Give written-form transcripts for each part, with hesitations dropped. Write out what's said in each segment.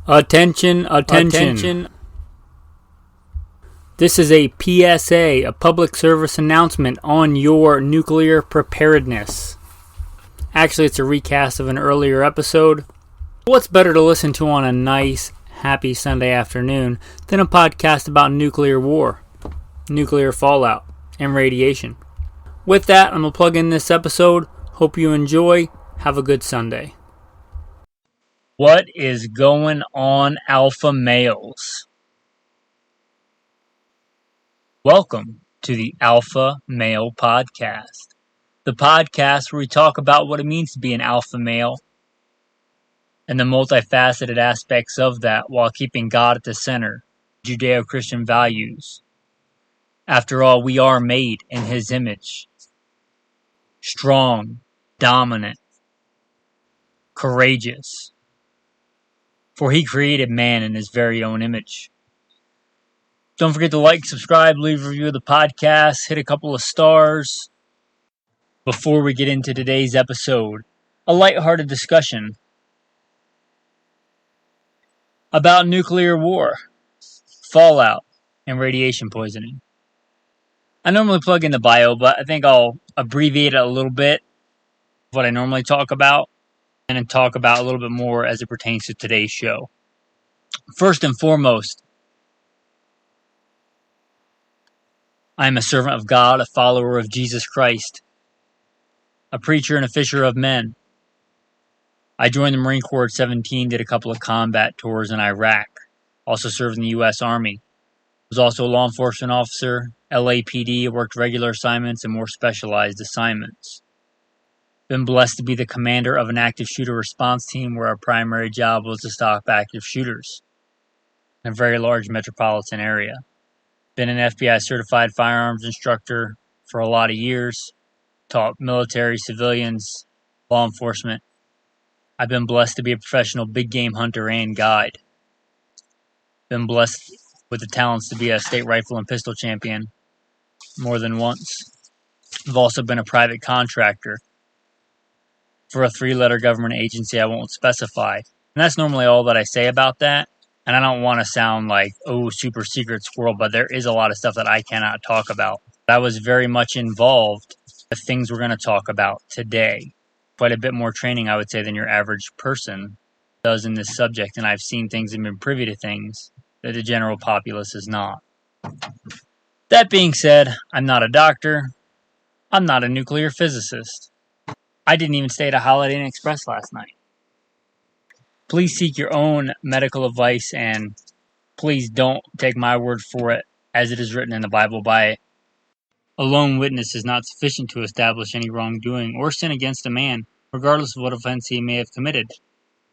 Attention, attention. This is a PSA, a public service announcement on your nuclear preparedness. Actually, it's a recast of an earlier episode. What's better to listen to on a nice, happy Sunday afternoon than a podcast about nuclear war, nuclear fallout, and radiation? With that, I'm going to plug in this episode. Hope you enjoy. Have a good Sunday. What is going on, alpha males? Welcome to the Alpha Male Podcast, the podcast where we talk about what it means to be an alpha male and the multifaceted aspects of that while keeping God at the center, Judeo-Christian values. After all, we are made in His image. Strong, dominant, courageous. For He created man in His very own image. Don't forget to like, subscribe, leave a review of the podcast, hit a couple of stars. Before we get into today's episode, a lighthearted discussion about nuclear war, fallout, and radiation poisoning. I normally plug in the bio, but I think I'll abbreviate it a little bit, what I normally talk about, and then talk about a little bit more as it pertains to today's show. First and foremost, I am a servant of God, a follower of Jesus Christ, a preacher and a fisher of men. I joined the Marine Corps at 17, did a couple of combat tours in Iraq, also served in the U.S. Army. Was also a law enforcement officer, LAPD, worked regular assignments and more specialized assignments. Been blessed to be the commander of an active shooter response team where our primary job was to stop active shooters in a very large metropolitan area. Been an FBI certified firearms instructor for a lot of years. Taught military, civilians, law enforcement. I've been blessed to be a professional big game hunter and guide. Been blessed with the talents to be a state rifle and pistol champion more than once. I've also been a private contractor for a 3-letter government agency I won't specify. And that's normally all that I say about that. And I don't want to sound like, super secret squirrel, but there is a lot of stuff that I cannot talk about. I was very much involved with things we're going to talk about today. Quite a bit more training, I would say, than your average person does in this subject. And I've seen things and been privy to things that the general populace is not. That being said, I'm not a doctor. I'm not a nuclear physicist. I didn't even stay at a Holiday Inn Express last night. Please seek your own medical advice and please don't take my word for it as it is written in the Bible. By a lone witness is not sufficient to establish any wrongdoing or sin against a man, regardless of what offense he may have committed.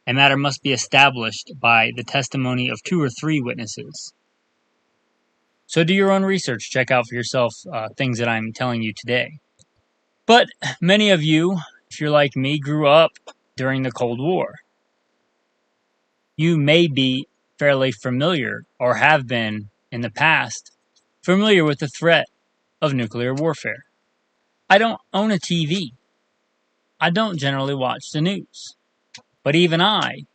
A matter must be established by the testimony of 2 or 3 witnesses. So do your own research. Check out for yourself things that I'm telling you today. But many of you, if you're like me, grew up during the Cold War. You may be fairly familiar, or have been in the past, familiar with the threat of nuclear warfare. I don't own a TV. I don't generally watch the news. But even I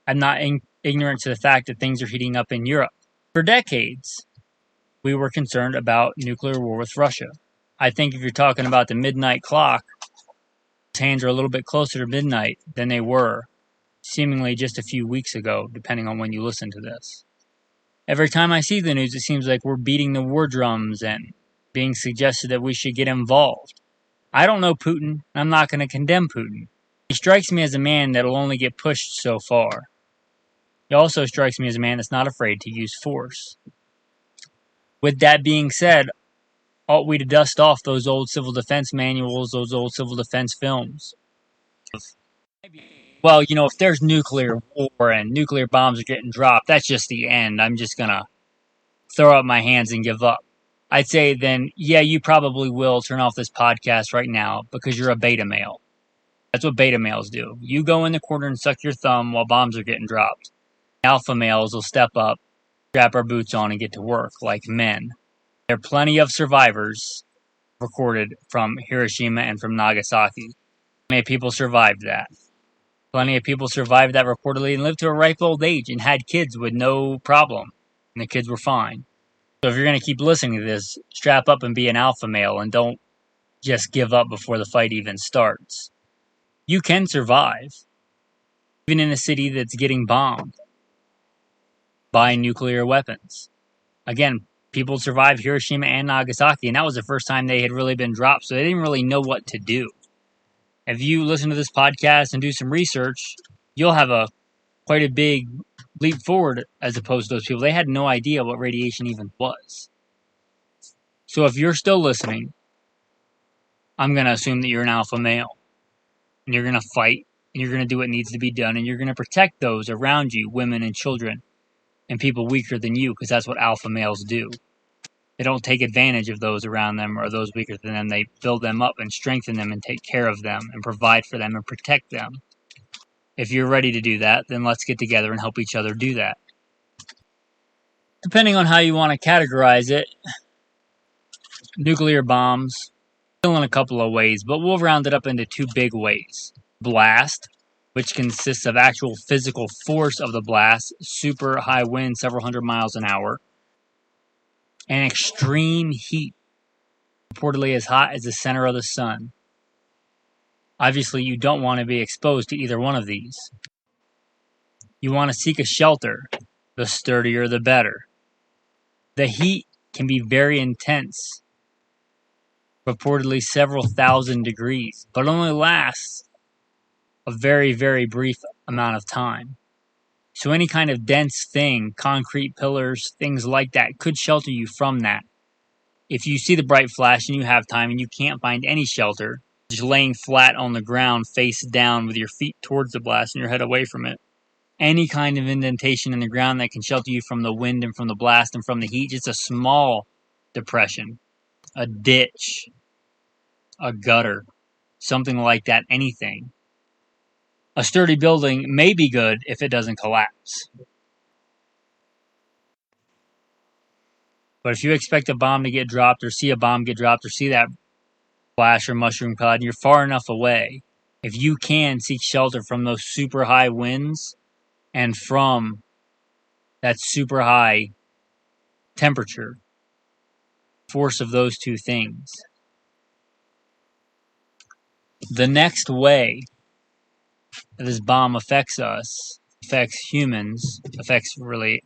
am not ignorant to the fact that things are heating up in Europe. For decades, we were concerned about nuclear war with Russia. I think if you're talking about the midnight clock, its hands are a little bit closer to midnight than they were seemingly just a few weeks ago, depending on when you listen to this. Every time I see the news, it seems like we're beating the war drums and being suggested that we should get involved. I don't know Putin, and I'm not going to condemn Putin. He strikes me as a man that'll only get pushed so far. He also strikes me as a man that's not afraid to use force. With that being said, ought we to dust off those old civil defense manuals, those old civil defense films? Well, if there's nuclear war and nuclear bombs are getting dropped, that's just the end. I'm just going to throw up my hands and give up. I'd say then, yeah, you probably will turn off this podcast right now because you're a beta male. That's what beta males do. You go in the corner and suck your thumb while bombs are getting dropped. Alpha males will step up, strap our boots on, and get to work like men. There are plenty of survivors recorded from Hiroshima and from Nagasaki. Many people survived that. Plenty of people survived that reportedly and lived to a ripe old age and had kids with no problem. And the kids were fine. So if you're going to keep listening to this, strap up and be an alpha male and don't just give up before the fight even starts. You can survive, even in a city that's getting bombed by nuclear weapons. Again, people survived Hiroshima and Nagasaki, and that was the first time they had really been dropped, so they didn't really know what to do. If you listen to this podcast and do some research, you'll have quite a big leap forward as opposed to those people. They had no idea what radiation even was. So if you're still listening, I'm going to assume that you're an alpha male, and you're going to fight, and you're going to do what needs to be done, and you're going to protect those around you, women and children, and people weaker than you, because that's what alpha males do. They don't take advantage of those around them or those weaker than them. They build them up and strengthen them and take care of them and provide for them and protect them. If you're ready to do that, then let's get together and help each other do that. Depending on how you want to categorize it, nuclear bombs, still in a couple of ways, but we'll round it up into two big ways. Blast, which consists of actual physical force of the blast, super high wind, several hundred miles an hour, and extreme heat, reportedly as hot as the center of the sun. Obviously, you don't want to be exposed to either one of these. You want to seek a shelter. The sturdier, the better. The heat can be very intense, reportedly several thousand degrees, but only lasts a very, very brief amount of time. So any kind of dense thing, concrete pillars, things like that, could shelter you from that. If you see the bright flash and you have time and you can't find any shelter, just laying flat on the ground, face down with your feet towards the blast and your head away from it, any kind of indentation in the ground that can shelter you from the wind and from the blast and from the heat, just a small depression, a ditch, a gutter, something like that, anything. A sturdy building may be good if it doesn't collapse. But if you expect a bomb to get dropped or see a bomb get dropped or see that flash or mushroom cloud and you're far enough away, if you can seek shelter from those super high winds and from that super high temperature, force of those two things. The next way that this bomb affects us, affects humans, affects really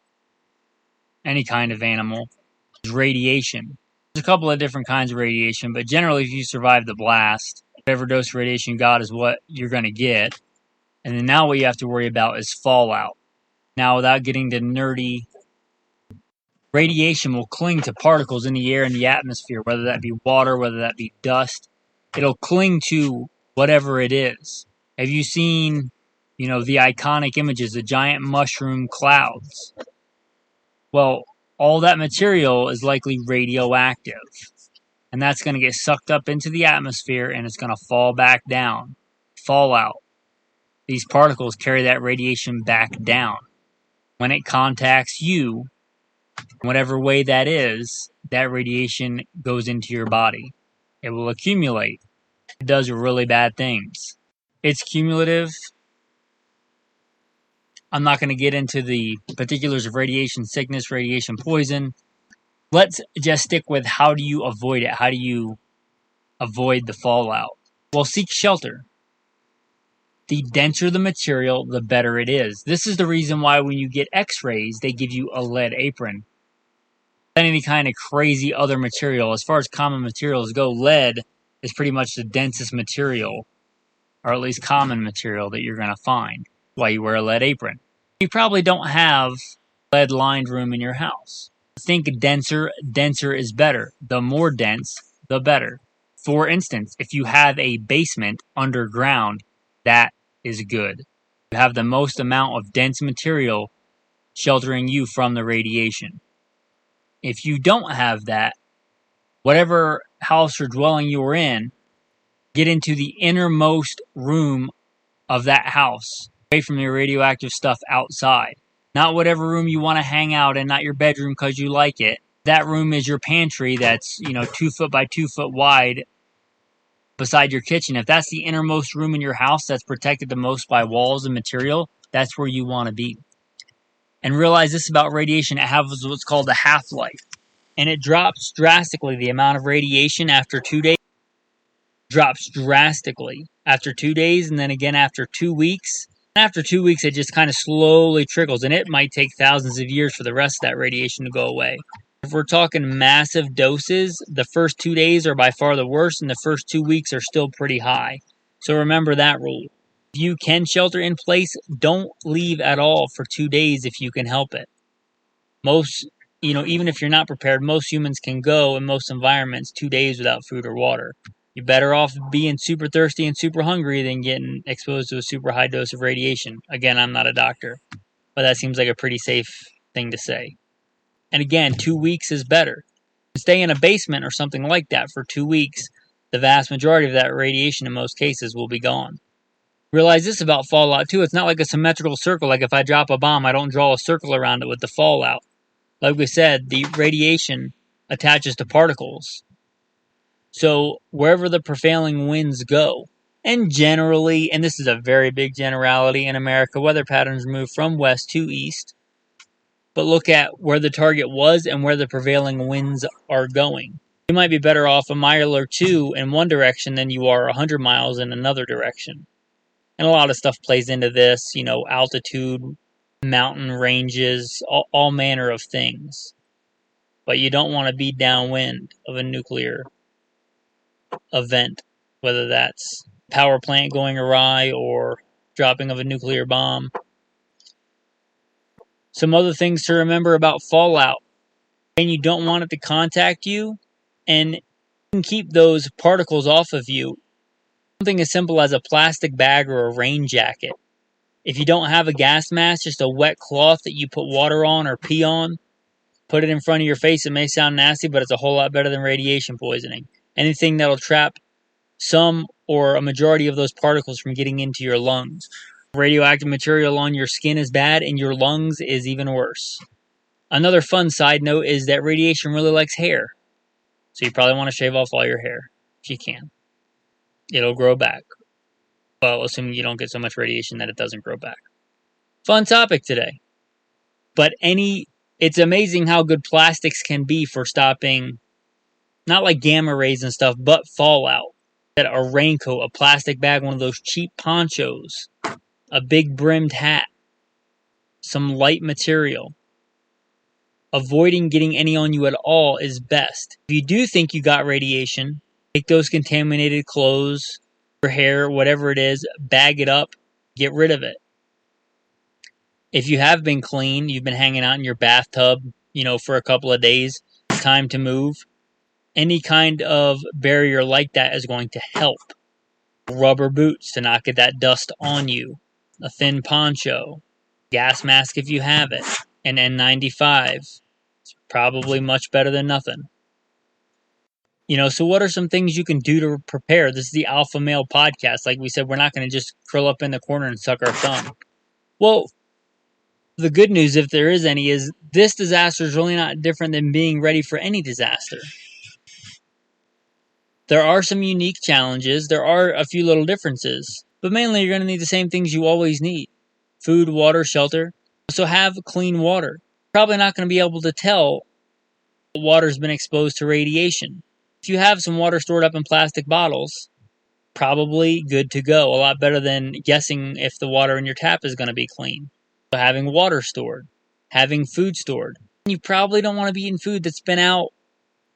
any kind of animal, is radiation. There's a couple of different kinds of radiation, but generally if you survive the blast, whatever dose of radiation you got is what you're going to get. And then now what you have to worry about is fallout. Now, without getting to nerdy, radiation will cling to particles in the air and the atmosphere, whether that be water, whether that be dust. It'll cling to whatever it is. Have you seen, the iconic images, the giant mushroom clouds? Well, all that material is likely radioactive. And that's going to get sucked up into the atmosphere and it's going to fall back down. Fallout. These particles carry that radiation back down. When it contacts you, whatever way that is, that radiation goes into your body. It will accumulate. It does really bad things. It's cumulative. I'm not going to get into the particulars of radiation sickness, radiation poison. Let's just stick with how do you avoid it? How do you avoid the fallout? Well, seek shelter. The denser the material, the better it is. This is the reason why when you get x-rays, they give you a lead apron. Than any kind of crazy other material. As far as common materials go, lead is pretty much the densest material, or at least common material that you're going to find. Why you wear a lead apron. You probably don't have lead-lined room in your house. Think denser is better. The more dense, the better. For instance, if you have a basement underground, that is good. You have the most amount of dense material sheltering you from the radiation. If you don't have that, whatever house or dwelling you're in, get into the innermost room of that house, away from your radioactive stuff outside. Not whatever room you want to hang out in, not your bedroom because you like it. That room is your pantry that's, 2 foot by 2 foot wide beside your kitchen. If that's the innermost room in your house that's protected the most by walls and material, that's where you want to be. And realize this about radiation: it has what's called a half-life. And it drops drastically. The amount of radiation after 2 days drops drastically after 2 days, and then again after 2 weeks. After 2 weeks, it just kind of slowly trickles, and it might take thousands of years for the rest of that radiation to go away. If we're talking massive doses, the first 2 days are by far the worst, and the first 2 weeks are still pretty high. So remember that rule. If you can shelter in place, don't leave at all for 2 days if you can help it. Most, even if you're not prepared, most humans can go in most environments 2 days without food or water. You're better off being super thirsty and super hungry than getting exposed to a super high dose of radiation. Again, I'm not a doctor, but that seems like a pretty safe thing to say. And again, 2 weeks is better. Stay in a basement or something like that for 2 weeks. The vast majority of that radiation in most cases will be gone. Realize this about fallout too. It's not like a symmetrical circle. Like if I drop a bomb, I don't draw a circle around it with the fallout. Like we said, the radiation attaches to particles. So wherever the prevailing winds go, and generally, and this is a very big generality in America, weather patterns move from west to east. But look at where the target was and where the prevailing winds are going. You might be better off a mile or two in one direction than you are 100 miles in another direction. And a lot of stuff plays into this, altitude, mountain ranges, all manner of things. But you don't want to be downwind of a nuclear event, whether that's power plant going awry or dropping of a nuclear bomb. Some other things to remember about fallout. And you don't want it to contact you, and you can keep those particles off of you. Something as simple as a plastic bag or a rain jacket. If you don't have a gas mask, just a wet cloth that you put water on or pee on, put it in front of your face. It may sound nasty, but it's a whole lot better than radiation poisoning. Anything that'll trap some or a majority of those particles from getting into your lungs. Radioactive material on your skin is bad, and your lungs is even worse. Another fun side note is that radiation really likes hair. So you probably want to shave off all your hair if you can. It'll grow back. Well, assuming you don't get so much radiation that it doesn't grow back. Fun topic today. But it's amazing how good plastics can be for stopping, not like gamma rays and stuff, but fallout. A raincoat, a plastic bag, one of those cheap ponchos, a big brimmed hat, some light material. Avoiding getting any on you at all is best. If you do think you got radiation, take those contaminated clothes, your hair, whatever it is, bag it up, get rid of it. If you have been clean, you've been hanging out in your bathtub, for a couple of days, it's time to move. Any kind of barrier like that is going to help. Rubber boots to not get that dust on you. A thin poncho. Gas mask if you have it. An N95. It's probably much better than nothing. So what are some things you can do to prepare? This is the Alpha Male Podcast. Like we said, we're not going to just curl up in the corner and suck our thumb. Well, the good news, if there is any, is this disaster is really not different than being ready for any disaster. There are some unique challenges. There are a few little differences. But mainly you're going to need the same things you always need. Food, water, shelter. So have clean water. Probably not going to be able to tell the water's been exposed to radiation. If you have some water stored up in plastic bottles, probably good to go. A lot better than guessing if the water in your tap is going to be clean. So having water stored. Having food stored. You probably don't want to be eating food that's been out,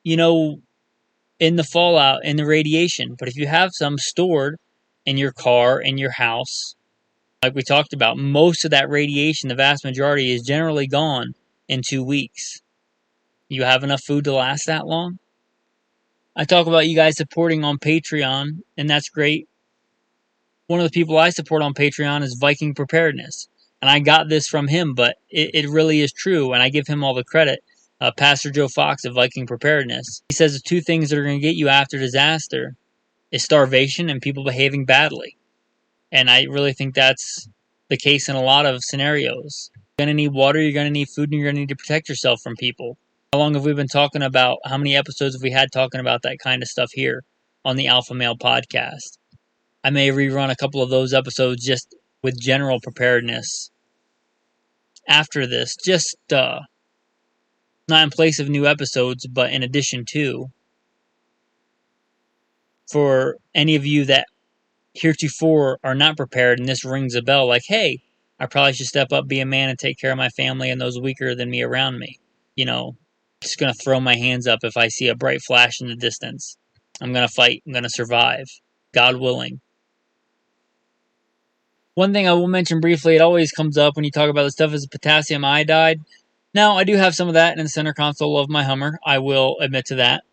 in the fallout, in the radiation. But if you have some stored in your car, in your house, like we talked about, most of that radiation, the vast majority, is generally gone in 2 weeks. You have enough food to last that long? I talk about you guys supporting on Patreon, and that's great. One of the people I support on Patreon is Viking Preparedness. And I got this from him, but it really is true, and I give him all the credit. Pastor Joe Fox of Viking Preparedness. He says the two things that are going to get you after disaster is starvation and people behaving badly. And I really think that's the case in a lot of scenarios. You're going to need water, you're going to need food, and you're going to need to protect yourself from people. How long have we been talking about, how many episodes have we had talking about that kind of stuff here? on the Alpha Male podcast. I may rerun a couple of those episodes just with general preparedness after this, just not in place of new episodes, but in addition to. For any of you that heretofore are not prepared and this rings a bell like, hey, I probably should step up, be a man, and take care of my family and those weaker than me around me. Just going to throw my hands up if I see a bright flash in the distance. I'm going to fight. I'm going to survive. God willing. One thing I will mention briefly, it always comes up when you talk about this stuff, is potassium iodide. Now, I do have some of that in the center console of my Hummer. I will admit to that.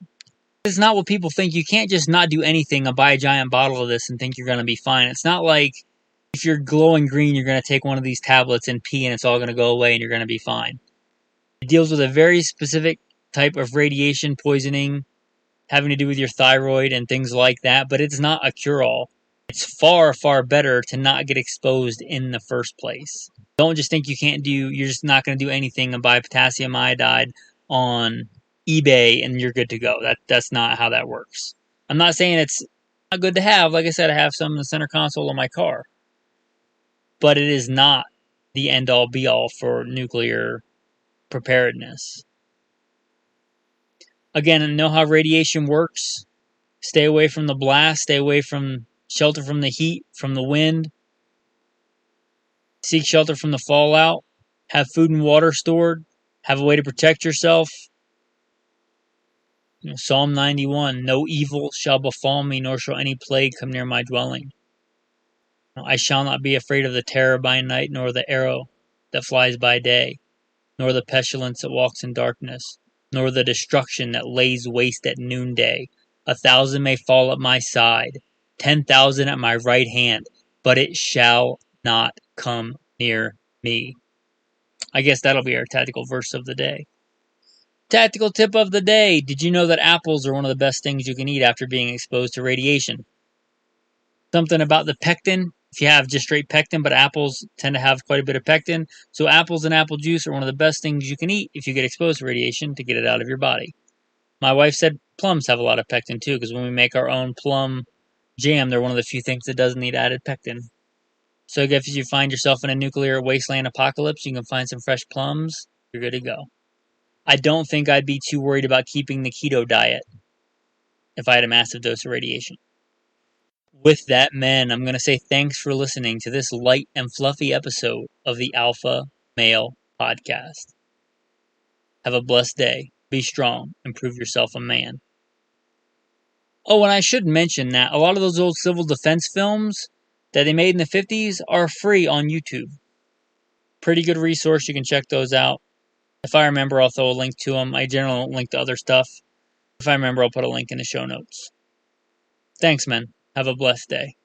It's not what people think. You can't just not do anything and buy a giant bottle of this and think you're going to be fine. It's not like if you're glowing green, you're going to take one of these tablets and pee and it's all going to go away and you're going to be fine. It deals with a very specific type of radiation poisoning having to do with your thyroid and things like that, but it's not a cure-all. It's far, far better to not get exposed in the first place. Don't just think you're just not going to do anything and buy potassium iodide on eBay and you're good to go. That's not how that works. I'm not saying it's not good to have. Like I said, I have some in the center console of my car. But it is not the end-all, be-all for nuclear preparedness. Again, know how radiation works. Stay away from the blast. Stay away from shelter from the heat, from the wind. Seek shelter from the fallout. Have food and water stored. Have a way to protect yourself. Psalm 91, no evil shall befall me, nor shall any plague come near my dwelling. I shall not be afraid of the terror by night, nor the arrow that flies by day, nor the pestilence that walks in darkness, nor the destruction that lays waste at noonday. 1,000 may fall at my side, 10,000 at my right hand, but it shall not come near me. I guess that'll be our tactical verse of the day. Tactical tip of the day. Did you know that apples are one of the best things you can eat after being exposed to radiation? Something about the pectin. If you have just straight pectin, but apples tend to have quite a bit of pectin. So apples and apple juice are one of the best things you can eat if you get exposed to radiation to get it out of your body. My wife said plums have a lot of pectin too, because when we make our own plum jam, they're one of the few things that doesn't need added pectin. So if you find yourself in a nuclear wasteland apocalypse, you can find some fresh plums, you're good to go. I don't think I'd be too worried about keeping the keto diet if I had a massive dose of radiation. With that, men, I'm going to say thanks for listening to this light and fluffy episode of the Alpha Male Podcast. Have a blessed day. Be strong and prove yourself a man. Oh, and I should mention that a lot of those old civil defense films that they made in the 50s are free on YouTube. Pretty good resource. You can check those out. If I remember, I'll throw a link to them. I generally don't link to other stuff. If I remember, I'll put a link in the show notes. Thanks, men. Have a blessed day.